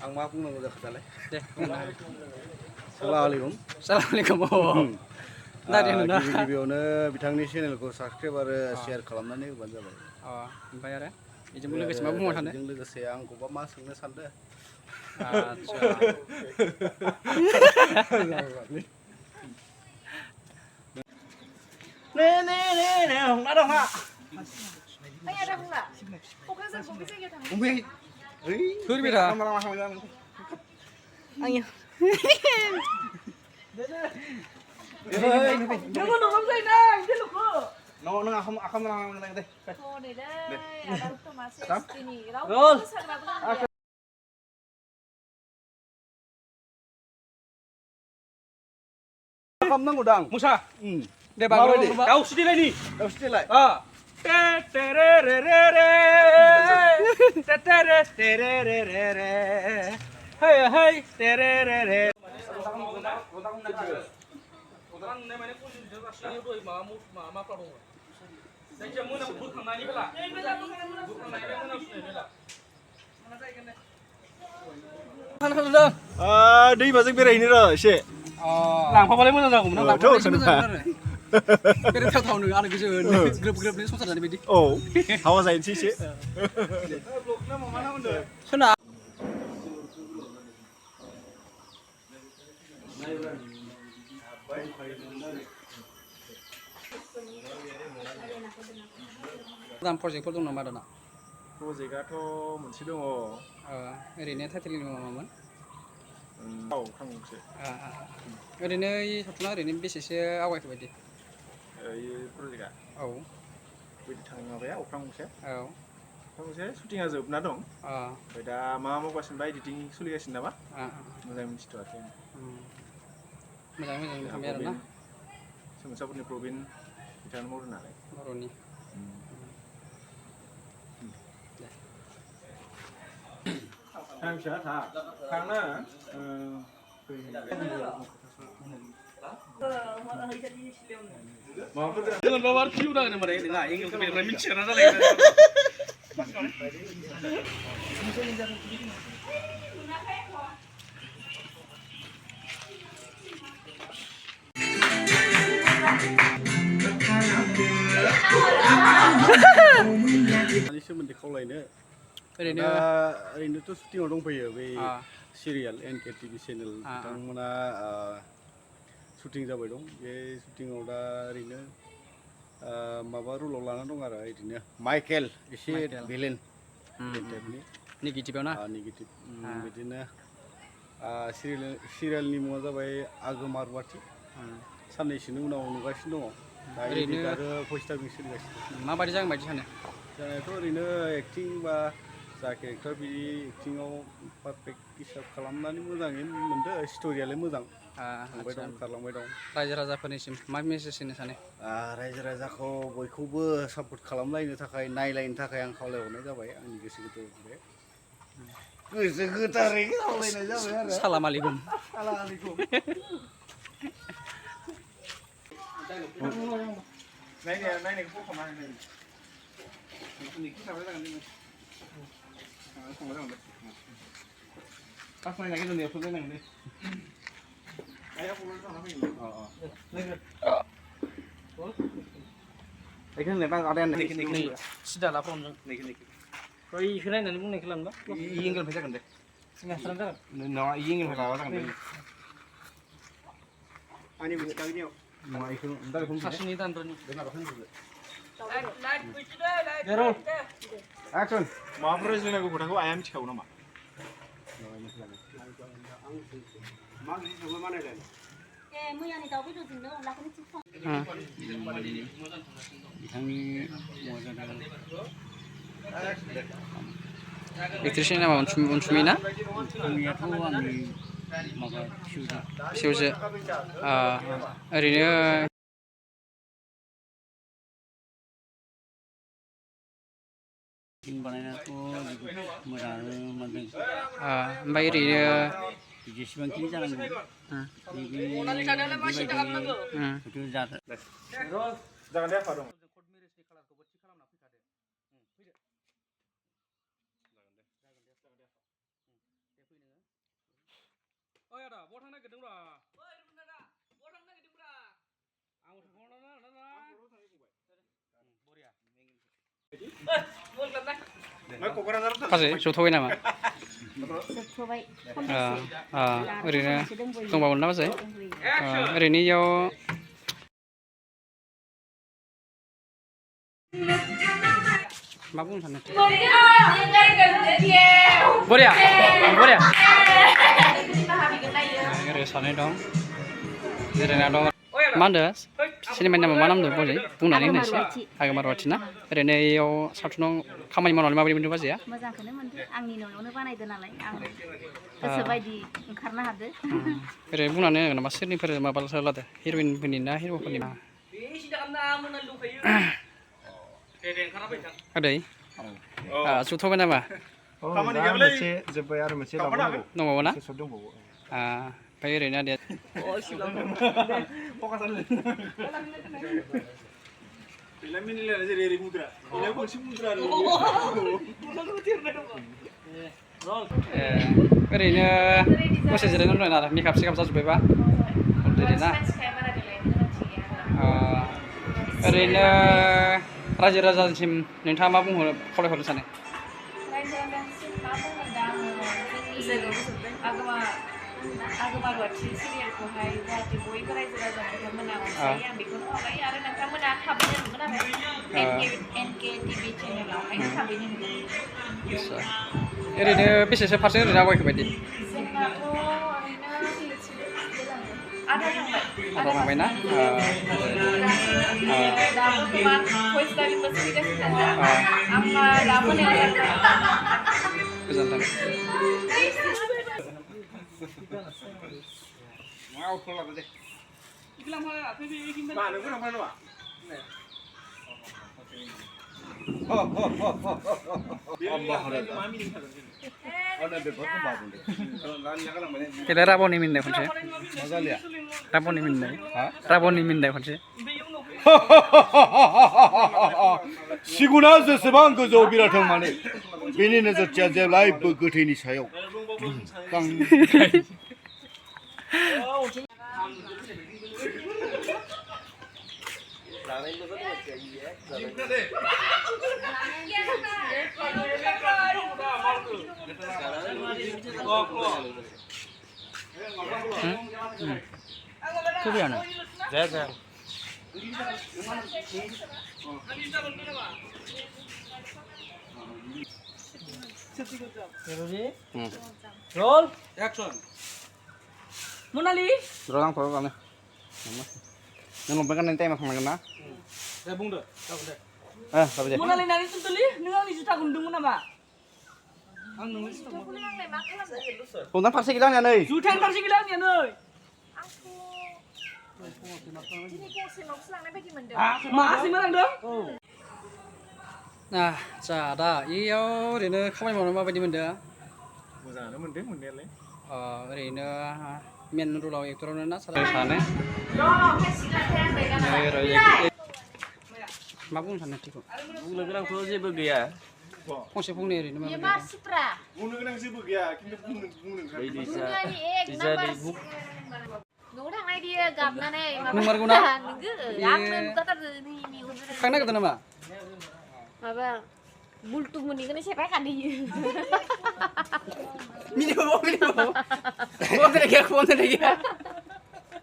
आं मा बुंनांगौ जाखो दालाय दे सालामालाइकुम सालामालाइकुम गिबियावनो बिथांनि चेनेलखौ साबसक्राइब आरो शेयार खालामनानै होबानो जाबाय ओमफ्राय आरो बेजों लोगोसे मा बुंनो सानो बेजों लोगोसे आंखौबा मा सोंनो सानदों आच्छा নে हमना दं हा Ay, ada pula. Pokoknya bobby saya gitu. Umi Tur bira lama-lama jalan Ayo Jangan dorong saya nang, dia lupa. no aku lama lagi deh Oh, deh. Ada itu masih ini. Roll. खालामनांगौ दां मुसा दे माबायदि? दाउ सिदिलायनि दाउ सिथिलाय टे टेरे रे रे रे टे टेरे टेरे रे रे रे हे हे टेरे रे रे दैमाजों बेरायहैनो र' एसे लांफाबालाय मोजां जागौमोन आं थ' बेरायथावथावनो आरो गोजोन ग्रोब ग्रोबनि संसार जानाय बायदि औ हावा जाहैनोसै एसे सोना गोदान प्रजेक्टफोर दं नामा दाना प्रजेक्टआथ' मोनसे दङ ओरैनो टाइटेलनि मुङा मामोन अख्रां गंसे ओरैनो सावथुना ओरैनो बेसेसो आवगायखो बायदि प्रजेक्टआ औ बिदि थाङो माबाया अख्रां गंसे औ अख्रां गंसे शुटिंआ जोबना दं ओमफ्राय दा मा मावगासिनो बा एडिटिं सोलिगासिनो नामा मोजाङै मिथिथ'वाखै मोजाङै मोजां थांबाय आरो ना सोमसाफोरनि प्रबिन बिथाङानो मावदों नालाय बर'नि थांना माबाफोर फिउ नांगोन माने नङा इंलिसखौ बेनिफ्राय मिथिगोना जालाय मानि सोमोन्दै खावलायनो ओरैनोथ' शुटिंआव दंफैयो बै सिरियाल एनके टिभि चेनेल बिथांमोना शुटिं जाबाय दं बे शुटिंआव दा ओरैनो माबा रलाव लाना दं आरो बिदिनो माइकेल एसे भिलेन टाइपनि नेगेटिभआव ना नेगेटिभ बिदिनो सिरियालनि मुङा जाबाय आगोमा रुवाथि साननैसोनि उनाव नुगासिनो दङ दा एडिट आरो भइस डाबिं सोलिगासिनो माबायदि जागोन बायदि सानो जानायाथ' ओरैनो एक्टिं बा जा केरेक्टार बिदि एक्टिङाव पारफेक्ट हिसाब खालामनानै मोजाङै मोनदों स्ट'रियालाय मोजां थांबाय दं खारलांबाय दं रायजो राजाफोरनिसिम मा मेसेज होनो सानो रायजो राजाखौ बयखौबो सापर्ट खालामलायनो थाखाय नायलायनो थाखाय आं खावलायहरनाय जाबाय आंनि गोसो गोथारै खावलायनाय जाबाय आरो सालामालाइकुम नायनायखौ बख'नानै पास नायनानै दोननायावथ' नायनांगोन दे सिदा ला फनजों इखौ नायनानै बुंनायखौ लांबा एंगेलनिफ्राय जागोन दे सिंहासनानो जागोन नङा एंगेलनिफ्राय लाबा जागोन दे आंनि मिथिखागोनियाव नङा बेखौ सासेनि दानद्रनि एक्सन माबाफोर रायज्लायनांगौ खोथाखौ आइया मिथिखागौ नामा मैयानि दाउ बेदरजोंनो अनलाखौनो थिक बिथांनि एक्ट्रिसनि नामा अनसुमै ना आंनियाथ' आंनि माबा फिसौजो ओरैनो बानायनायाथ' मोजाङानो मोनदों ओमफ्राय ओरैनो जेसेबांखिनि जानांगौ बेबायदि जागोन दे आफा दं ओइ आदा बहा थांनो नागिरदोंब्रा ओइ रुमनादा बहा थांनो नागिरदोंब्रा आं थांनो ना बरिया फासै जथ'बाय नामा जोबथ'बाय ओरैनो दंबावो ना बाजै ओरैनो इयाव मा बुंनो सानो बरिया बरिया ओरै सानै दं जिरायना दं मा होनदों सिनेमानि नामा मा नाम दं बाजै बुंनानै होनायसै आगोमा रुवाथि ना ओरैनो इयाव सावथुनाव खामानि मावनानै माबायदि मोनदों बाजैया मोजांखौनो मोनदों आंनि न'आवनो बानायदो नालाय आं गोसो बायदि ओंखारनो हादो ओरैनो बुंनानै होगोन नामा सोरनिफोर माबा लादो हिर'इनफोरनि ना हिर'फोरनि आदै जुथ'बाय नामा खामानि गैयाबालै जोब्बाय आरो मोनसे दंबावो ना दंबावो ओमफ्राय ओरैनो आदैया जेरै मुद्रा मोनसे मुद्रा ओरैनो दसे जिरायनानै दं आरो मेकआप सेकआप जाजोब्बायबा अलरेडि ना ओरैनो रायजो राजासिम नोंथाङा मा बुंहरो खावलायहरनो सानो आगोमा रुवाथि सिरियालखौहाय जाहाथे बयबो रायजो राजा नोंथांमोना अनसायो आं बेखौनो खावलायो आरो नोंथांमोना थाबैनो नुगोन आरो एनके टिभि चेनेलावहाय थाबैनो नुगोन ओरैनो बेसेसो पारसेन्ट ओरैनो आवगायखो बायदि जोंनाथ' ओरैनो आधा थांबाय ना दाबो गोबां भइस दाबिंबो सोलिगासिनो दङ आंहा दाबो गोजोन्थों Kita rabon ini konse. Rabon ini konse. सिगुना जेसेबां गोजौ बिराथों माने बेनि नोजोरथिया जेब्लायबो गोथैनि सायाव Kebiasaan. Saya. Roll. Action. Monali. Rolang nih. Yang lompat kan nanti emang kemana? Saya bung deh. Apa aja? Monali nangis tuh li, nengah nih juta gundung nama. Ang nangis tuh. Punten farsi gilang ya nih. Jutaan farsi gilang ya nih. Masih menang dong. Nah, दा इयाव ओरैनो खामानि मावनो माबायदि मोनदों? मोजाङानो मोनदों मोननायालाय ओरैनो मेन रलाव एक्टरावनो ना सानो मा बुंनो सानो थिखौ बुंनो गोनांथ' जेबो गैया फंसे फंनै ओरैनो मा बुंनो गोनां जेबो गैया खिन्थु बुंनो न'आव थांनाय दियो गाबनानै नंमारगौ ना आंनो नुखाथारदो नै मेगन थांनो नागिरदों नामा माबा बुलटु मोनैखौनो सेफाय खादोयो मिनिबाव